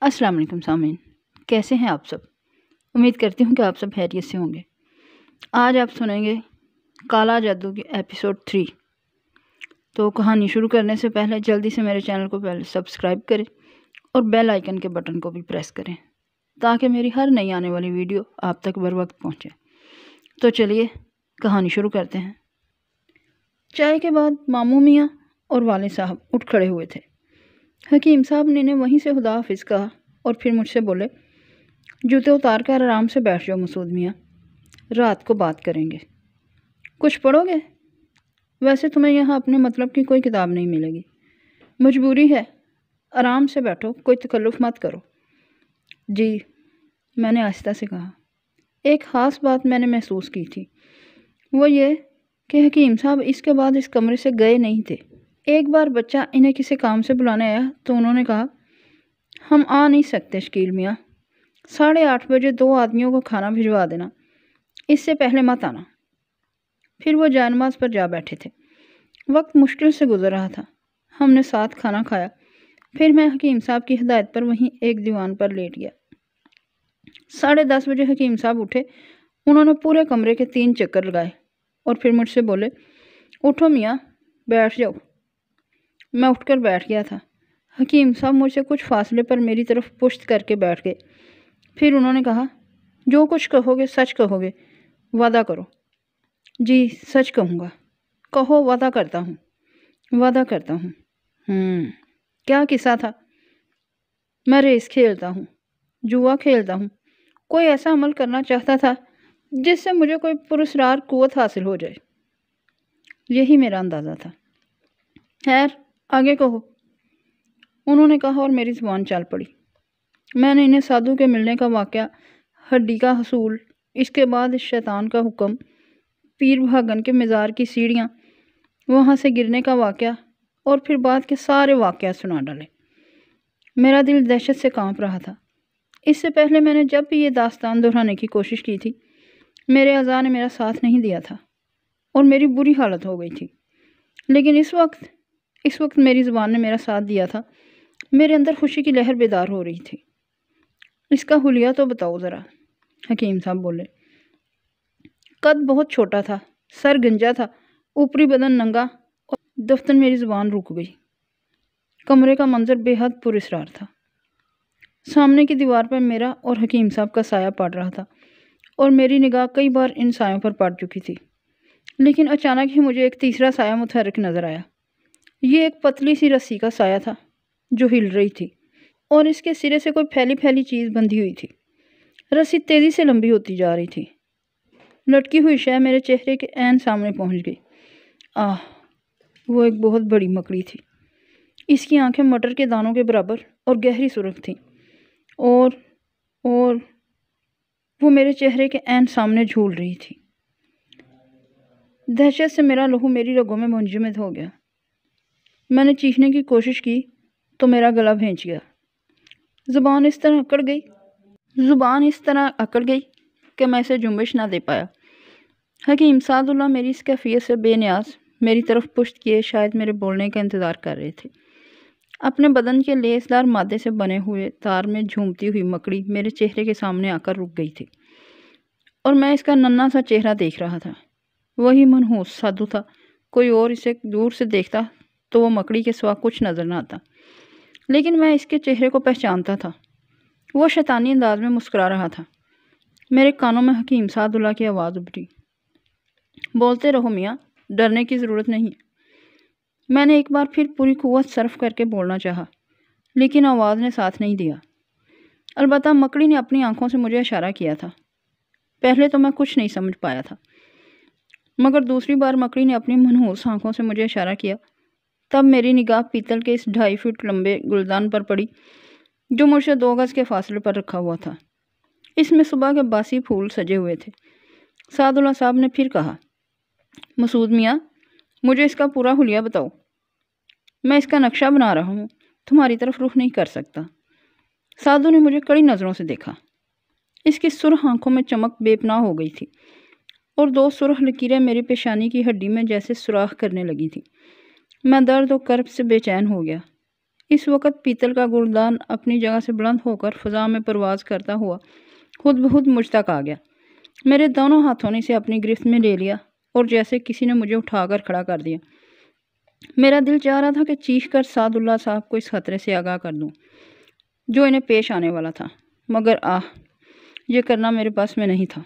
السلام علیکم سامعین، کیسے ہیں آپ سب؟ امید کرتی ہوں کہ آپ سب خیریت سے ہوں گے۔ آج آپ سنیں گے کالا جادو کی ایپیسوڈ 3۔ تو کہانی شروع کرنے سے پہلے جلدی سے میرے چینل کو پہلے سبسکرائب کریں اور بیل آئیکن کے بٹن کو بھی پریس کریں تاکہ میری ہر نئی آنے والی ویڈیو آپ تک بر وقت پہنچے۔ تو چلیے کہانی شروع کرتے ہیں۔ چائے کے بعد ماموں میاں اور والد صاحب اٹھ کھڑے ہوئے تھے۔ حکیم صاحب نے انہیں وہیں سے خدا حافظ کہا اور پھر مجھ سے بولے، جوتے اتار کر آرام سے بیٹھ جاؤ مسعود میاں، رات کو بات کریں گے۔ کچھ پڑھو گے؟ ویسے تمہیں یہاں اپنے مطلب کی کوئی کتاب نہیں ملے گی، مجبوری ہے، آرام سے بیٹھو، کوئی تکلف مت کرو۔ جی، میں نے آہستہ سے کہا۔ ایک خاص بات میں نے محسوس کی تھی، وہ یہ کہ حکیم صاحب اس کے بعد اس کمرے سے گئے نہیں تھے۔ ایک بار بچہ انہیں کسی کام سے بلانے آیا تو انہوں نے کہا، ہم آ نہیں سکتے شکیل میاں، 8:30 بجے 2 آدمیوں کو کھانا بھجوا دینا، اس سے پہلے مت آنا۔ پھر وہ جائے نماز پر جا بیٹھے تھے۔ وقت مشکل سے گزر رہا تھا۔ ہم نے ساتھ کھانا کھایا، پھر میں حکیم صاحب کی ہدایت پر وہیں ایک دیوان پر لیٹ گیا۔ 10:30 بجے حکیم صاحب اٹھے۔ انہوں نے پورے کمرے کے 3 چکر لگائے اور پھر مجھ سے بولے، اٹھو میاں، بیٹھ جاؤ۔ میں اٹھ کر بیٹھ گیا تھا۔ حکیم صاحب مجھ سے کچھ فاصلے پر میری طرف پشت کر کے بیٹھ گئے۔ پھر انہوں نے کہا، جو کچھ کہو گے سچ کہو گے، وعدہ کرو۔ جی، سچ کہوں گا۔ کہو، وعدہ کرتا ہوں۔ وعدہ کرتا ہوں۔ کیا قصہ تھا؟ میں ریس کھیلتا ہوں، جوا کھیلتا ہوں، کوئی ایسا عمل کرنا چاہتا تھا جس سے مجھے کوئی پراسرار قوت حاصل ہو جائے۔ یہی میرا اندازہ تھا۔ خیر، آگے کہو، انہوں نے کہا اور میری زبان چل پڑی۔ میں نے انہیں سادھو کے ملنے کا واقعہ، ہڈی کا حصول، اس کے بعد اس شیطان کا حکم، پیر بھاگن کے مزار کی سیڑھیاں، وہاں سے گرنے کا واقعہ اور پھر بعد کے سارے واقعات سنا ڈالے۔ میرا دل دہشت سے کانپ رہا تھا۔ اس سے پہلے میں نے جب بھی یہ داستان دہرانے کی کوشش کی تھی، میرے اعضاء نے میرا ساتھ نہیں دیا تھا اور میری بری حالت ہو گئی تھی، لیکن اس وقت میری زبان نے میرا ساتھ دیا تھا۔ میرے اندر خوشی کی لہر بیدار ہو رہی تھی۔ اس کا حلیہ تو بتاؤ ذرا، حکیم صاحب بولے۔ قد بہت چھوٹا تھا، سر گنجا تھا، اوپری بدن ننگا، اور دفتر میری زبان رک گئی۔ کمرے کا منظر بے حد پراسرار تھا۔ سامنے کی دیوار پر میرا اور حکیم صاحب کا سایہ پڑ رہا تھا اور میری نگاہ کئی بار ان سایوں پر پڑ چکی تھی، لیکن اچانک ہی مجھے ایک تیسرا سایہ متحرک نظر آیا۔ یہ ایک پتلی سی رسی کا سایہ تھا جو ہل رہی تھی اور اس کے سرے سے کوئی پھیلی پھیلی چیز بندھی ہوئی تھی۔ رسی تیزی سے لمبی ہوتی جا رہی تھی۔ لٹکی ہوئی شے میرے چہرے کے عین سامنے پہنچ گئی۔ وہ ایک بہت بڑی مکڑی تھی۔ اس کی آنکھیں مٹر کے دانوں کے برابر اور گہری سرخ تھیں اور وہ میرے چہرے کے عین سامنے جھول رہی تھی۔ دہشت سے میرا لہو میری رگوں میں منجمد ہو گیا۔ میں نے چیخنے کی کوشش کی تو میرا گلا بھینچ گیا۔ زبان اس طرح اکڑ گئی کہ میں اسے جنبش نہ دے پایا۔ حکیم سعد اللہ میری اس کیفیت سے بے نیاز میری طرف پشت کیے شاید میرے بولنے کا انتظار کر رہے تھے۔ اپنے بدن کے لیسدار مادے سے بنے ہوئے تار میں جھومتی ہوئی مکڑی میرے چہرے کے سامنے آ کر رک گئی تھی اور میں اس کا ننھا سا چہرہ دیکھ رہا تھا۔ وہی منحوس سادھو تھا۔ کوئی اور اسے دور سے دیکھتا تو وہ مکڑی کے سوا کچھ نظر نہ آتا، لیکن میں اس کے چہرے کو پہچانتا تھا۔ وہ شیطانی انداز میں مسکرا رہا تھا۔ میرے کانوں میں حکیم سعد اللہ کی آواز ابھری، بولتے رہو میاں، ڈرنے کی ضرورت نہیں۔ میں نے ایک بار پھر پوری قوت صرف کر کے بولنا چاہا، لیکن آواز نے ساتھ نہیں دیا۔ البتہ مکڑی نے اپنی آنکھوں سے مجھے اشارہ کیا تھا۔ پہلے تو میں کچھ نہیں سمجھ پایا تھا، مگر دوسری بار مکڑی نے اپنی منحوس آنکھوں سے مجھے اشارہ کیا، تب میری نگاہ پیتل کے اس 2.5 فٹ لمبے گلدان پر پڑی جو مجھ سے 2 گز کے فاصلے پر رکھا ہوا تھا۔ اس میں صبح کے باسی پھول سجے ہوئے تھے۔ سعد اللہ صاحب نے پھر کہا، مسعود میاں، مجھے اس کا پورا حلیہ بتاؤ۔ میں اس کا نقشہ بنا رہا ہوں، تمہاری طرف رخ نہیں کر سکتا۔ سادھو نے مجھے کڑی نظروں سے دیکھا۔ اس کی سرخ آنکھوں میں چمک بے پناہ ہو گئی تھی اور 2 سرخ لکیریں میری پیشانی کی ہڈی میں جیسے سوراخ کرنے لگی تھی۔ میں درد و کرب سے بے چین ہو گیا۔ اس وقت پیتل کا گلدان اپنی جگہ سے بلند ہو کر فضا میں پرواز کرتا ہوا خود بخود مجھ تک آ گیا۔ میرے دونوں ہاتھوں نے اسے اپنی گرفت میں لے لیا اور جیسے کسی نے مجھے اٹھا کر کھڑا کر دیا۔ میرا دل چاہ رہا تھا کہ چیخ کر سعد اللہ صاحب کو اس خطرے سے آگاہ کر دوں جو انہیں پیش آنے والا تھا، مگر یہ کرنا میرے پاس میں نہیں تھا۔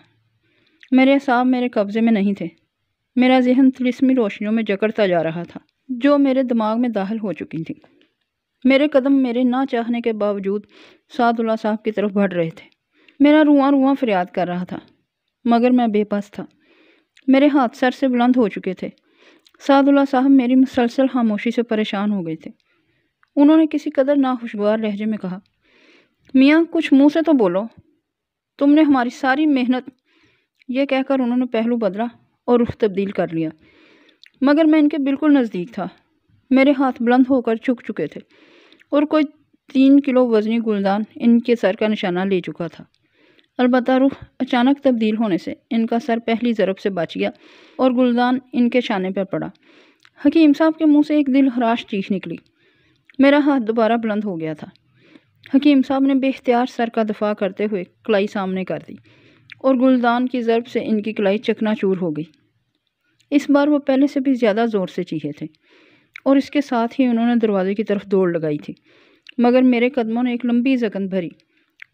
میرے اعصاب میرے قبضے میں نہیں تھے۔ میرا ذہن طلسمی روشنیوں میں جکڑتا جا رہا تھا جو میرے دماغ میں داخل ہو چکی تھی۔ میرے قدم میرے نہ چاہنے کے باوجود سعد اللہ صاحب کی طرف بڑھ رہے تھے۔ میرا رواں رواں فریاد کر رہا تھا، مگر میں بے بس تھا۔ میرے ہاتھ سر سے بلند ہو چکے تھے۔ سعد اللہ صاحب میری مسلسل خاموشی سے پریشان ہو گئے تھے۔ انہوں نے کسی قدر ناخوشگوار لہجے میں کہا، میاں کچھ منہ سے تو بولو، تم نے ہماری ساری محنت۔ یہ کہہ کر انہوں نے پہلو بدلا اور رخ تبدیل کر لیا، مگر میں ان کے بالکل نزدیک تھا۔ میرے ہاتھ بلند ہو کر جھک چکے تھے اور کوئی 3 کلو وزنی گلدان ان کے سر کا نشانہ لے چکا تھا۔ البتہ رخ اچانک تبدیل ہونے سے ان کا سر پہلی ضرب سے بچ گیا اور گلدان ان کے شانے پر پڑا۔ حکیم صاحب کے منہ سے ایک دل خراش چیخ نکلی۔ میرا ہاتھ دوبارہ بلند ہو گیا تھا۔ حکیم صاحب نے بے اختیار سر کا دفاع کرتے ہوئے کلائی سامنے کر دی اور گلدان کی ضرب سے ان کی کلائی چکنا چور ہو گئی۔ اس بار وہ پہلے سے بھی زیادہ زور سے چیخے تھے اور اس کے ساتھ ہی انہوں نے دروازے کی طرف دوڑ لگائی تھی، مگر میرے قدموں نے ایک لمبی زکن بھری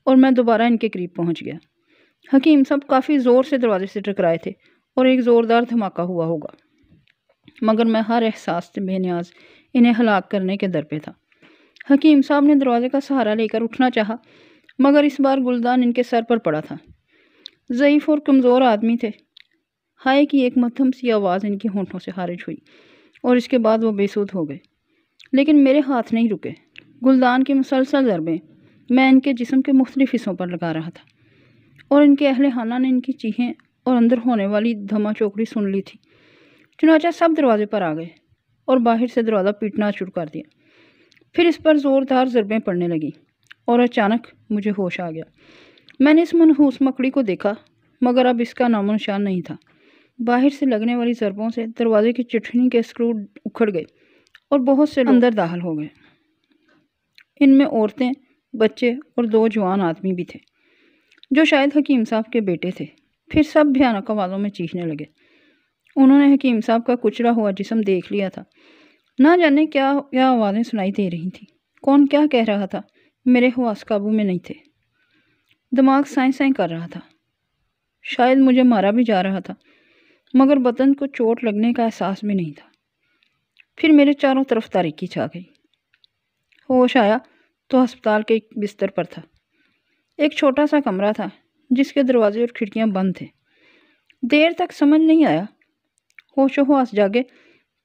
اور میں دوبارہ ان کے قریب پہنچ گیا۔ حکیم صاحب کافی زور سے دروازے سے ٹکرائے تھے اور ایک زوردار دھماکہ ہوا ہوگا، مگر میں ہر احساس سے بے نیاز انہیں ہلاک کرنے کے در پہ تھا۔ حکیم صاحب نے دروازے کا سہارا لے کر اٹھنا چاہا، مگر اس بار گلدان ان کے سر پر پڑا تھا۔ ضعیف اور کمزور آدمی تھے۔ ہائے کی ایک مدھم سی آواز ان کی ہونٹوں سے خارج ہوئی اور اس کے بعد وہ بے سود ہو گئے، لیکن میرے ہاتھ نہیں رکے۔ گلدان کی مسلسل ضربیں میں ان کے جسم کے مختلف حصوں پر لگا رہا تھا اور ان کے اہل خانہ نے ان کی چیخیں اور اندر ہونے والی دھما چوکڑی سن لی تھی۔ چنانچہ سب دروازے پر آ گئے اور باہر سے دروازہ پیٹنا شروع کر دیا۔ پھر اس پر زوردار ضربیں پڑنے لگیں اور اچانک مجھے ہوش آ گیا۔ میں نے اس منحوس مکڑی کو دیکھا، مگر اب اس کا نام و نشان نہیں تھا۔ باہر سے لگنے والی ضربوں سے دروازے کی چٹھنی کے اسکرو اکھڑ گئے اور بہت سے لوگ اندر داخل ہو گئے۔ ان میں عورتیں، بچے اور 2 جوان آدمی بھی تھے جو شاید حکیم صاحب کے بیٹے تھے۔ پھر سب بھیانک آوازوں میں چیخنے لگے۔ انہوں نے حکیم صاحب کا کچلا ہوا جسم دیکھ لیا تھا۔ نہ جانے کیا کیا آوازیں سنائی دے رہی تھیں، کون کیا کہہ رہا تھا، میرے حواس قابو میں نہیں تھے۔ دماغ سائیں سائیں کر رہا تھا، شاید مجھے مارا بھی جا رہا تھا، مگر بدن کو چوٹ لگنے کا احساس بھی نہیں تھا۔ پھر میرے چاروں طرف تاریکی چھا گئی۔ ہوش آیا تو ہسپتال کے ایک بستر پر تھا۔ ایک چھوٹا سا کمرہ تھا جس کے دروازے اور کھڑکیاں بند تھے۔ دیر تک سمجھ نہیں آیا۔ ہوش و حواس جاگے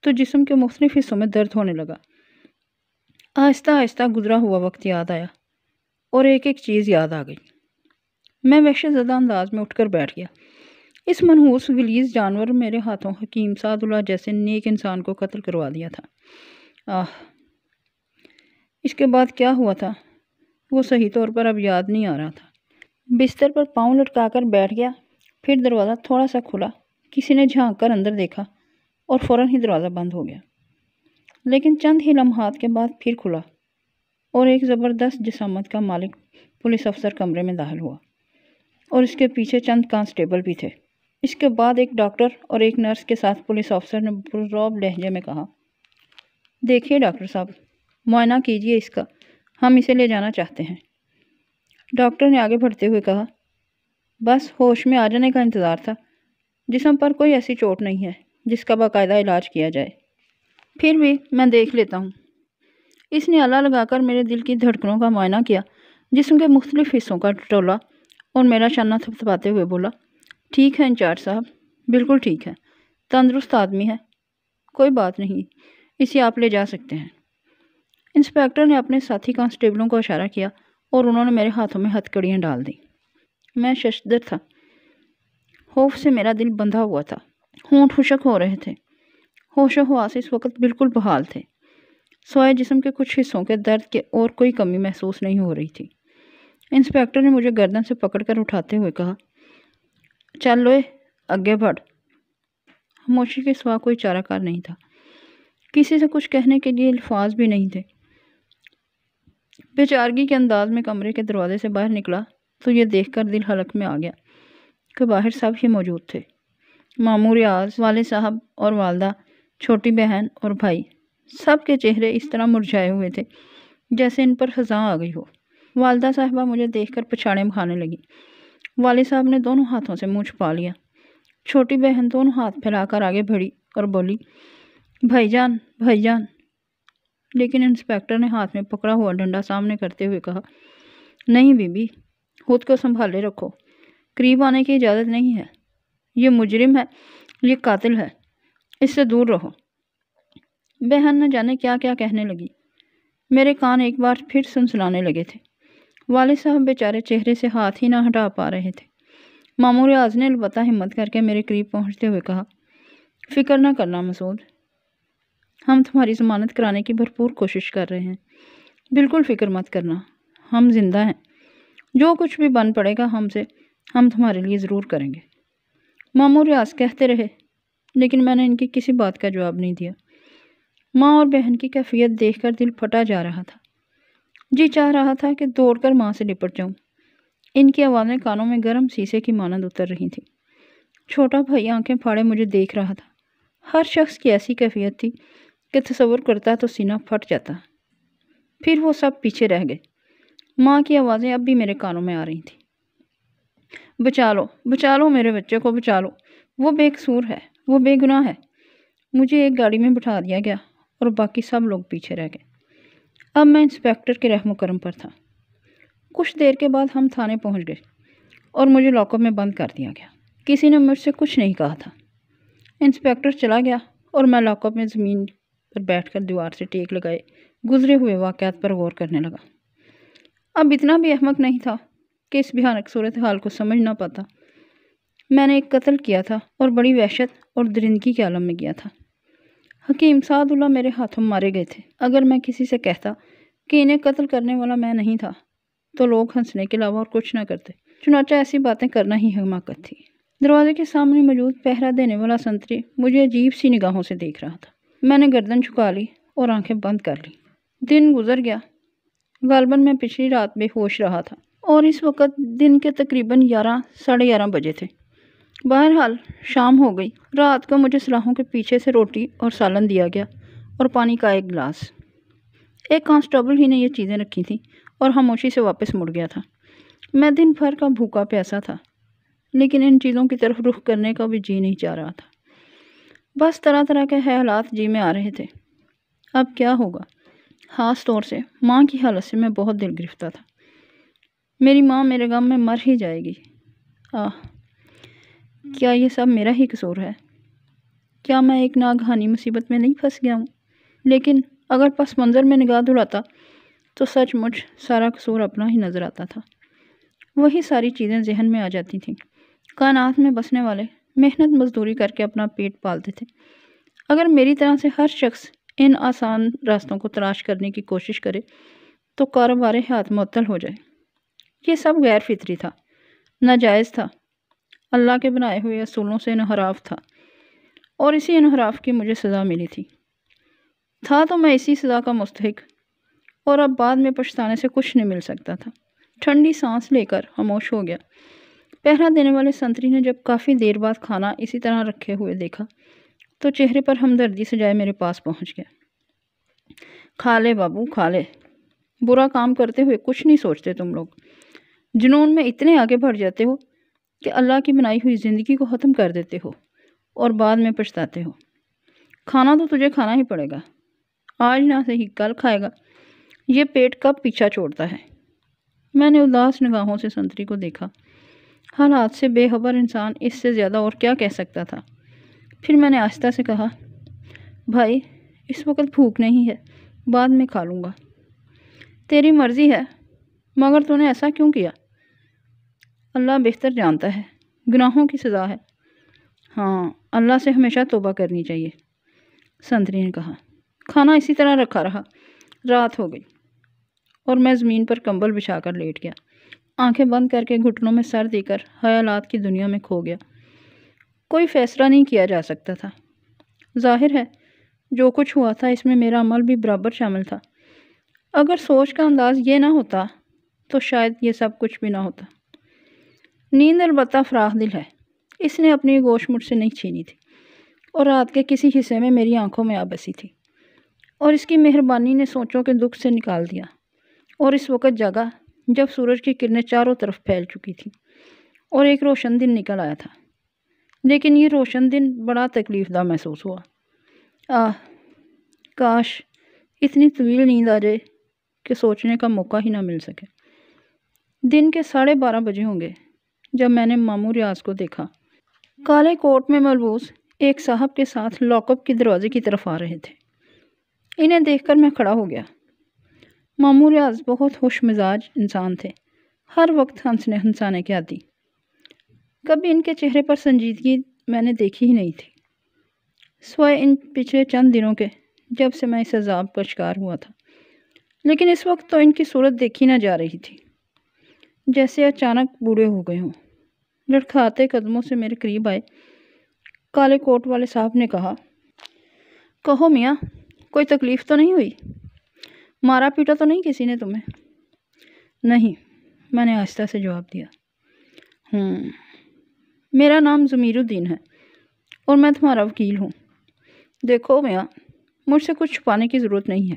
تو جسم کے مختلف حصوں میں درد ہونے لگا۔ آہستہ آہستہ گزرا ہوا وقت یاد آیا اور ایک ایک چیز یاد آ گئی۔ میں وحشت زدہ انداز میں اٹھ کر بیٹھ گیا۔ اس منحوس غلیظ جانور میرے ہاتھوں حکیم سعد اللہ جیسے نیک انسان کو قتل کروا دیا تھا۔ اس کے بعد کیا ہوا تھا وہ صحیح طور پر اب یاد نہیں آ رہا تھا۔ بستر پر پاؤں لٹکا کر بیٹھ گیا۔ پھر دروازہ تھوڑا سا کھلا، کسی نے جھانک کر اندر دیکھا اور فوراً ہی دروازہ بند ہو گیا، لیکن چند ہی لمحات کے بعد پھر کھلا اور ایک زبردست جسامت کا مالک پولیس افسر کمرے میں داخل ہوا اور اس کے پیچھے چند کانسٹیبل بھی تھے۔ اس کے بعد ایک ڈاکٹر اور ایک نرس کے ساتھ پولیس افسر نے پررعب لہجے میں کہا، دیکھیے ڈاکٹر صاحب، معائنہ کیجئے اس کا، ہم اسے لے جانا چاہتے ہیں۔ ڈاکٹر نے آگے بڑھتے ہوئے کہا، بس ہوش میں آ جانے کا انتظار تھا، جسم پر کوئی ایسی چوٹ نہیں ہے جس کا باقاعدہ علاج کیا جائے۔ پھر بھی میں دیکھ لیتا ہوں۔ اس نے آلہ لگا کر میرے دل کی دھڑکنوں کا معائنہ کیا، جسم کے مختلف حصوں کا ٹٹولا اور میرا شانہ تھپتھپاتے ہوئے بولا، ٹھیک ہے انچارج صاحب، بالکل ٹھیک ہے، تندرست آدمی ہے، کوئی بات نہیں، اسے آپ لے جا سکتے ہیں۔ انسپیکٹر نے اپنے ساتھی کانسٹیبلوں کو اشارہ کیا اور انہوں نے میرے ہاتھوں میں ہتھ کڑیاں ڈال دیں۔ میں ششدر تھا، خوف سے میرا دل بندھا ہوا تھا، ہونٹ خشک ہو رہے تھے۔ ہوش و حواس اس وقت بالکل بحال تھے، سوائے جسم کے کچھ حصوں کے درد کے اور کوئی کمی محسوس نہیں ہو رہی تھی۔ انسپیکٹر نے مجھے گردن سے پکڑ کر اٹھاتے ہوئے کہا، چل لوئے آگے بڑھ۔ خاموشی کے سوا کوئی چارہ کار نہیں تھا، کسی سے کچھ کہنے کے لیے الفاظ بھی نہیں تھے۔ بیچارگی کے انداز میں کمرے کے دروازے سے باہر نکلا تو یہ دیکھ کر دل حلق میں آ گیا کہ باہر سب ہی موجود تھے۔ ماموں ریاض، والد صاحب اور والدہ، چھوٹی بہن اور بھائی، سب کے چہرے اس طرح مرجھائے ہوئے تھے جیسے ان پر خزاں آ گئی ہو۔ والدہ صاحبہ مجھے دیکھ کر پچھاڑیں کھانے لگی۔ والد صاحب نے دونوں ہاتھوں سے منہ چھپا لیا۔ چھوٹی بہن دونوں ہاتھ پھیلا کر آگے بڑھی اور بولی، بھائی جان، بھائی جان۔ لیکن انسپکٹر نے ہاتھ میں پکڑا ہوا ڈنڈا سامنے کرتے ہوئے کہا، نہیں بی بی، خود کو سنبھالے رکھو، قریب آنے کی اجازت نہیں ہے، یہ مجرم ہے، یہ قاتل ہے، اس سے دور رہو۔ بہن نہ جانے کیا کیا کہنے لگی۔ میرے کان ایک بار پھر سنسنانے لگے تھے۔ والد صاحب بیچارے چہرے سے ہاتھ ہی نہ ہٹا پا رہے تھے۔ ماموں ریاض نے البتہ ہمت کر کے میرے قریب پہنچتے ہوئے کہا، فکر نہ کرنا مسعود، ہم تمہاری ضمانت کرانے کی بھرپور کوشش کر رہے ہیں، بالکل فکر مت کرنا، ہم زندہ ہیں، جو کچھ بھی بن پڑے گا ہم سے، ہم تمہارے لیے ضرور کریں گے۔ ماموں ریاض کہتے رہے لیکن میں نے ان کی کسی بات کا جواب نہیں دیا۔ ماں اور بہن کی کیفیت دیکھ کر دل پھٹا جا رہا تھا۔ جی چاہ رہا تھا کہ دوڑ کر ماں سے لپٹ جاؤں۔ ان کی آوازیں کانوں میں گرم سیسے کی مانند اتر رہی تھیں۔ چھوٹا بھائی آنکھیں پھاڑے مجھے دیکھ رہا تھا۔ ہر شخص کی ایسی کیفیت تھی کہ تصور کرتا تو سینہ پھٹ جاتا۔ پھر وہ سب پیچھے رہ گئے۔ ماں کی آوازیں اب بھی میرے کانوں میں آ رہی تھیں، بچا لو میرے بچے کو، بچا لو، وہ بے قصور ہے، وہ بے گناہ ہے۔ مجھے ایک گاڑی میں بٹھا دیا گیا اور باقی سب لوگ پیچھے رہ گئے۔ اب میں انسپکٹر کے رحم و کرم پر تھا۔ کچھ دیر کے بعد ہم تھانے پہنچ گئے اور مجھے لاک اپ میں بند کر دیا گیا۔ کسی نے مجھ سے کچھ نہیں کہا تھا۔ انسپکٹر چلا گیا اور میں لاک اپ میں زمین پر بیٹھ کر دیوار سے ٹیک لگائے گزرے ہوئے واقعات پر غور کرنے لگا۔ اب اتنا بھی احمق نہیں تھا کہ اس بھیانک صورتحال کو سمجھ نہ پاتا۔ میں نے ایک قتل کیا تھا اور بڑی وحشت اور درندگی کے عالم میں کیا تھا۔ حکیم سعد اللہ میرے ہاتھوں مارے گئے تھے۔ اگر میں کسی سے کہتا کہ انہیں قتل کرنے والا میں نہیں تھا تو لوگ ہنسنے کے علاوہ اور کچھ نہ کرتے۔ چنانچہ ایسی باتیں کرنا ہی حماقت تھی۔ دروازے کے سامنے موجود پہرا دینے والا سنتری مجھے عجیب سی نگاہوں سے دیکھ رہا تھا۔ میں نے گردن جھکا لی اور آنکھیں بند کر لی۔ دن گزر گیا۔ غالباً میں پچھلی رات بے ہوش رہا تھا اور اس وقت دن کے تقریباً 11 ساڑھے 11 بجے تھے۔ بہرحال شام ہو گئی۔ رات کو مجھے سلاخوں کے پیچھے سے روٹی اور سالن دیا گیا اور پانی کا ایک گلاس۔ ایک کانسٹیبل ہی نے یہ چیزیں رکھی تھیں اور خاموشی سے واپس مڑ گیا تھا۔ میں دن بھر کا بھوکا پیاسا تھا لیکن ان چیزوں کی طرف رخ کرنے کا بھی جی نہیں چاہ رہا تھا۔ بس طرح طرح کے خیالات جی میں آ رہے تھے۔ اب کیا ہوگا؟ خاص طور سے ماں کی حالت سے میں بہت دل گرفتہ تھا۔ میری ماں میرے غم میں مر ہی جائے گی۔ کیا یہ سب میرا ہی قصور ہے؟ کیا میں ایک ناگہانی مصیبت میں نہیں پھنس گیا ہوں؟ لیکن اگر پس منظر میں نگاہ دوڑاتا تو سچ مچ سارا قصور اپنا ہی نظر آتا تھا۔ وہی ساری چیزیں ذہن میں آ جاتی تھیں۔ کائنات میں بسنے والے محنت مزدوری کر کے اپنا پیٹ پالتے تھے۔ اگر میری طرح سے ہر شخص ان آسان راستوں کو تلاش کرنے کی کوشش کرے تو کاروبار حیات معطل ہو جائے۔ یہ سب غیر فطری تھا، ناجائز تھا، اللہ کے بنائے ہوئے اصولوں سے انحراف تھا، اور اسی انحراف کی مجھے سزا ملی تھی۔ تھا تو میں اسی سزا کا مستحق، اور اب بعد میں پچھتانے سے کچھ نہیں مل سکتا تھا۔ ٹھنڈی سانس لے کر خاموش ہو گیا۔ پہرا دینے والے سنتری نے جب کافی دیر بعد کھانا اسی طرح رکھے ہوئے دیکھا تو چہرے پر ہمدردی سجائے میرے پاس پہنچ گیا۔ کھا لے بابو، کھا لے، برا کام کرتے ہوئے کچھ نہیں سوچتے تم لوگ، جنون میں اتنے آگے بڑھ جاتے ہو کہ اللہ کی بنائی ہوئی زندگی کو ختم کر دیتے ہو اور بعد میں پچھتاتے ہو۔ کھانا تو تجھے کھانا ہی پڑے گا، آج نہ صحیح کل کھائے گا، یہ پیٹ کب پیچھا چھوڑتا ہے۔ میں نے اداس نگاہوں سے سنتری کو دیکھا۔ حالات سے بے خبر انسان اس سے زیادہ اور کیا کہہ سکتا تھا۔ پھر میں نے آہستہ سے کہا، بھائی اس وقت بھوک نہیں ہے، بعد میں کھا لوں گا۔ تیری مرضی ہے، مگر تو نے ایسا کیوں کیا؟ اللہ بہتر جانتا ہے، گناہوں کی سزا ہے۔ ہاں، اللہ سے ہمیشہ توبہ کرنی چاہیے، سنتری نے کہا۔ کھانا اسی طرح رکھا رہا۔ رات ہو گئی اور میں زمین پر کمبل بچھا کر لیٹ گیا۔ آنکھیں بند کر کے گھٹنوں میں سر دے کر خیالات کی دنیا میں کھو گیا۔ کوئی فیصلہ نہیں کیا جا سکتا تھا۔ ظاہر ہے جو کچھ ہوا تھا اس میں میرا عمل بھی برابر شامل تھا۔ اگر سوچ کا انداز یہ نہ ہوتا تو شاید یہ سب کچھ بھی نہ ہوتا۔ نیند البتہ فراخ دل ہے، اس نے اپنی گوش مجھ سے نہیں چھینی تھی اور رات کے کسی حصے میں میری آنکھوں میں آ بسی تھی، اور اس کی مہربانی نے سوچوں کے دکھ سے نکال دیا، اور اس وقت جگہ جب سورج کی کرنیں چاروں طرف پھیل چکی تھیں اور ایک روشن دن نکل آیا تھا، لیکن یہ روشن دن بڑا تکلیف دہ محسوس ہوا۔ کاش اتنی طویل نیند آ جائے کہ سوچنے کا موقع ہی نہ مل سکے۔ دن کے 12:30 بجے ہوں گے جب میں نے ماموں ریاض کو دیکھا۔ کالے کوٹ میں ملبوس ایک صاحب کے ساتھ لاک اپ کے دروازے کی طرف آ رہے تھے۔ انہیں دیکھ کر میں کھڑا ہو گیا۔ ماموں ریاض بہت خوش مزاج انسان تھے، ہر وقت ہنسانے کے عادی۔ کبھی ان کے چہرے پر سنجیدگی میں نے دیکھی ہی نہیں تھی، سوائے ان پچھلے چند دنوں کے جب سے میں اس عذاب کا شکار ہوا تھا۔ لیکن اس وقت تو ان کی صورت دیکھی نہ جا رہی تھی، جیسے اچانک بوڑھے ہو گئے ہوں۔ لڑکھڑاتے قدموں سے میرے قریب آئے کالے کوٹ والے صاحب نے کہا، کہو میاں، کوئی تکلیف تو نہیں ہوئی؟ مارا پیٹا تو نہیں کسی نے تمہیں؟ نہیں، میں نے آہستہ سے جواب دیا۔ میرا نام ضمیر الدین ہے اور میں تمہارا وکیل ہوں۔ دیکھو میاں، مجھ سے کچھ چھپانے کی ضرورت نہیں ہے،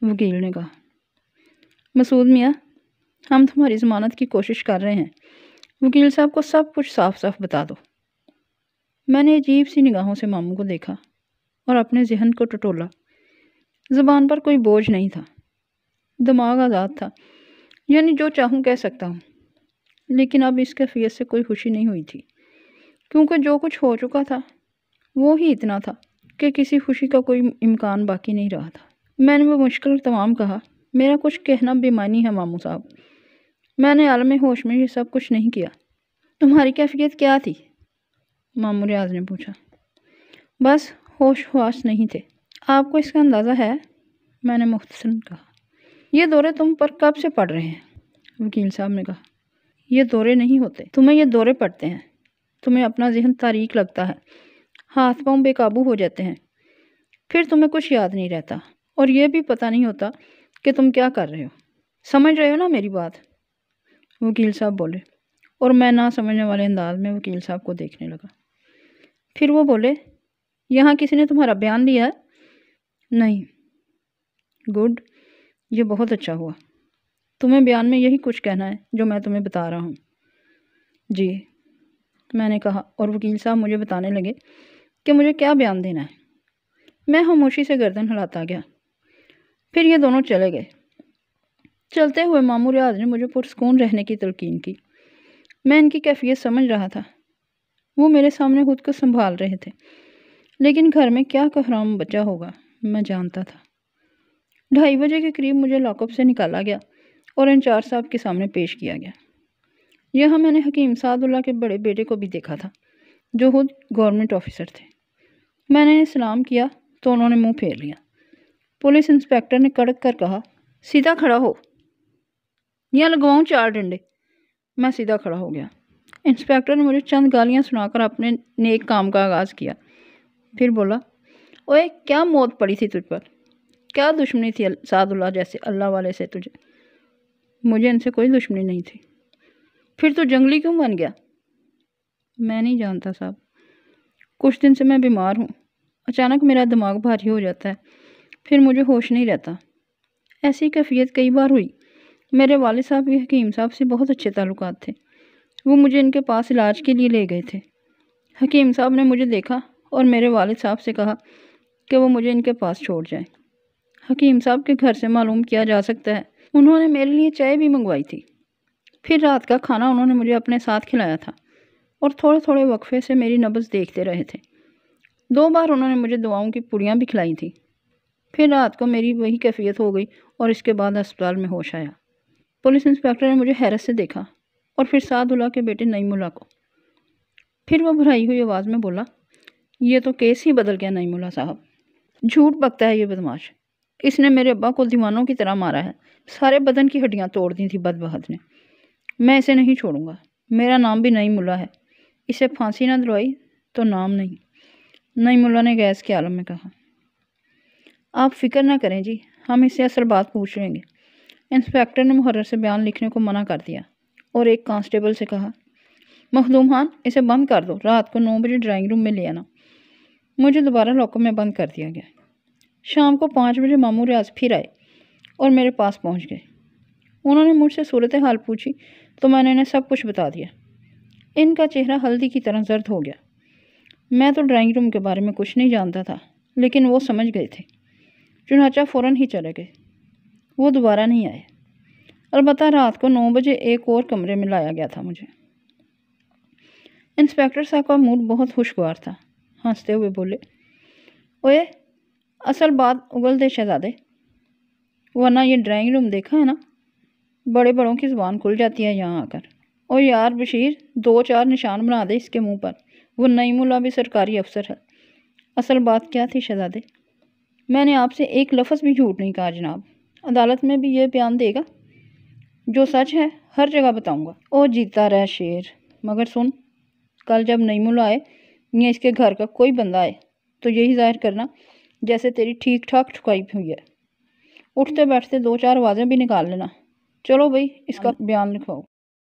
وکیل نے کہا۔ مسعود میاں، ہم تمہاری ضمانت کی کوشش کر رہے ہیں، وکیل صاحب کو سب کچھ صاف صاف بتا دو۔ میں نے عجیب سی نگاہوں سے ماموں کو دیکھا اور اپنے ذہن کو ٹٹولا۔ زبان پر کوئی بوجھ نہیں تھا، دماغ آزاد تھا، یعنی جو چاہوں کہہ سکتا ہوں۔ لیکن اب اس کیفیت سے کوئی خوشی نہیں ہوئی تھی، کیونکہ جو کچھ ہو چکا تھا وہ ہی اتنا تھا کہ کسی خوشی کا کوئی امکان باقی نہیں رہا تھا۔ میں نے وہ مشکل تمام کہا، میرا کچھ کہنا بے معنی ہے ماموں صاحب، میں نے عالم ہوش میں یہ سب کچھ نہیں کیا۔ تمہاری کیفیت کیا تھی؟ ماموں ریاض نے پوچھا۔ بس ہوش خواص نہیں تھے۔ آپ کو اس کا اندازہ ہے؟ میں نے مختصراً کہا۔ یہ دورے تم پر کب سے پڑ رہے ہیں؟ وکیل صاحب نے کہا۔ یہ دورے نہیں ہوتے، تمہیں یہ دورے پڑتے ہیں۔ تمہیں اپنا ذہن تاریک لگتا ہے، ہاتھ پاؤں بے قابو ہو جاتے ہیں، پھر تمہیں کچھ یاد نہیں رہتا اور یہ بھی پتہ نہیں ہوتا کہ تم کیا کر رہے ہو۔ سمجھ رہے ہو نا میری بات؟ وکیل صاحب بولے، اور میں نہ سمجھنے والے انداز میں وکیل صاحب کو دیکھنے لگا۔ پھر وہ بولے، یہاں کسی نے تمہارا بیان لیا ہے؟ نہیں۔ گڈ، یہ بہت اچھا ہوا۔ تمہیں بیان میں یہی کچھ کہنا ہے جو میں تمہیں بتا رہا ہوں؟ جی، میں نے کہا، اور وکیل صاحب مجھے بتانے لگے کہ مجھے کیا بیان دینا ہے۔ میں خاموشی سے گردن ہلاتا گیا۔ پھر یہ دونوں چلے گئے۔ چلتے ہوئے ماموں ریاض نے مجھے پرسکون رہنے کی تلقین کی۔ میں ان کی کیفیت سمجھ رہا تھا، وہ میرے سامنے خود کو سنبھال رہے تھے، لیکن گھر میں کیا کہرام بچا ہوگا میں جانتا تھا۔ 2:30 بجے کے قریب مجھے لاک اپ سے نکالا گیا اور انچارج صاحب کے سامنے پیش کیا گیا۔ یہاں میں نے حکیم سعد اللہ کے بڑے بیٹے کو بھی دیکھا تھا، جو خود گورنمنٹ آفیسر تھے۔ میں نے سلام کیا تو انہوں نے منہ پھیر لیا۔ پولیس انسپیکٹر نے کڑک کر کہا، سیدھا کھڑا ہو یا لگواؤں 4 ڈنڈے۔ میں سیدھا کھڑا ہو گیا۔ انسپیکٹر نے مجھے چند گالیاں سنا کر اپنے نیک کام کا آغاز کیا، پھر بولا، اوے کیا موت پڑی تھی تجھ پر؟ کیا دشمنی تھی سعد اللہ جیسے اللہ والے سے تجھے؟ مجھے ان سے کوئی دشمنی نہیں تھی۔ پھر تو جنگلی کیوں بن گیا؟ میں نہیں جانتا صاحب، کچھ دن سے میں بیمار ہوں، اچانک میرا دماغ بھاری ہو جاتا ہے، پھر مجھے ہوش نہیں رہتا۔ ایسی کیفیت کئی بار ہوئی۔ میرے والد صاحب کے حکیم صاحب سے بہت اچھے تعلقات تھے، وہ مجھے ان کے پاس علاج کے لیے لے گئے تھے۔ حکیم صاحب نے مجھے دیکھا اور میرے والد صاحب سے کہا کہ وہ مجھے ان کے پاس چھوڑ جائیں۔ حکیم صاحب کے گھر سے معلوم کیا جا سکتا ہے انہوں نے میرے لیے چائے بھی منگوائی تھی۔ پھر رات کا کھانا انہوں نے مجھے اپنے ساتھ کھلایا تھا اور تھوڑے تھوڑے وقفے سے میری نبض دیکھتے رہے تھے۔ 2 بار انہوں نے مجھے دواؤں کی پڑیاں بھی کھلائی تھیں۔ پھر رات کو میری وہی کیفیت ہو گئی اور اس کے بعد اسپتال میں ہوش آیا۔ پولیس انسپیکٹر نے مجھے حیرت سے دیکھا اور پھر سعد اللہ کے بیٹے نعیم اللہ کو۔ پھر وہ بھرائی ہوئی آواز میں بولا، یہ تو کیس ہی بدل گیا نعیم اللہ صاحب۔ جھوٹ بکتا ہے یہ بدماش، اس نے میرے ابا کو دیوانوں کی طرح مارا ہے، سارے بدن کی ہڈیاں توڑ دی تھی بدبخت نے۔ میں اسے نہیں چھوڑوں گا، میرا نام بھی نعیم اللہ ہے، اسے پھانسی نہ دلوائی تو نام نہیں۔ نعیم اللہ نے گیس کے عالم میں کہا، آپ فکر نہ کریں جی، ہم اس سے اصل بات پوچھ لیں گے۔ انسپیکٹر نے محرر سے بیان لکھنے کو منع کر دیا اور ایک کانسٹیبل سے کہا، مخدوم خان اسے بند کر دو، رات کو 9 بجے ڈرائنگ روم میں لے آنا۔ مجھے دوبارہ لاکر میں بند کر دیا گیا۔ شام کو 5 بجے ماموں ریاض پھر آئے اور میرے پاس پہنچ گئے۔ انہوں نے مجھ سے صورتحال پوچھی تو میں نے انہیں سب کچھ بتا دیا۔ ان کا چہرہ ہلدی کی طرح زرد ہو گیا۔ میں تو ڈرائنگ روم کے بارے میں کچھ نہیں جانتا تھا، لیکن وہ سمجھ گئے تھے، چنانچہ فوراً ہی چلے گئے۔ وہ دوبارہ نہیں آئے۔ البتہ رات کو 9 بجے ایک اور کمرے میں لایا گیا تھا مجھے۔ انسپیکٹر صاحب کا موڈ بہت خوشگوار تھا، ہنستے ہوئے بولے، اوئے اصل بات اگل دے شہزادے، ورنہ یہ ڈرائنگ روم دیکھا ہے نا، بڑے بڑوں کی زبان کھل جاتی ہے یہاں آ کر۔ اور یار بشیر 2-4 نشان بنا دے اس کے منہ پر، وہ نعیم اللہ بھی سرکاری افسر ہے۔ اصل بات کیا تھی شہزادے؟ میں نے آپ سے ایک لفظ بھی جھوٹ نہیں کہا جناب، عدالت میں بھی یہ بیان دے گا، جو سچ ہے ہر جگہ بتاؤں گا۔ او جیتا رہ شیر، مگر سن، کل جب نعیم اللہ آئے یا اس کے گھر کا کوئی بندہ آئے تو یہی ظاہر کرنا جیسے تیری ٹھیک ٹھاک ٹھکائی ہوئی ہے، اٹھتے بیٹھتے 2-4 آوازیں بھی نکال لینا۔ چلو بھائی اس کا بیان لکھواؤ۔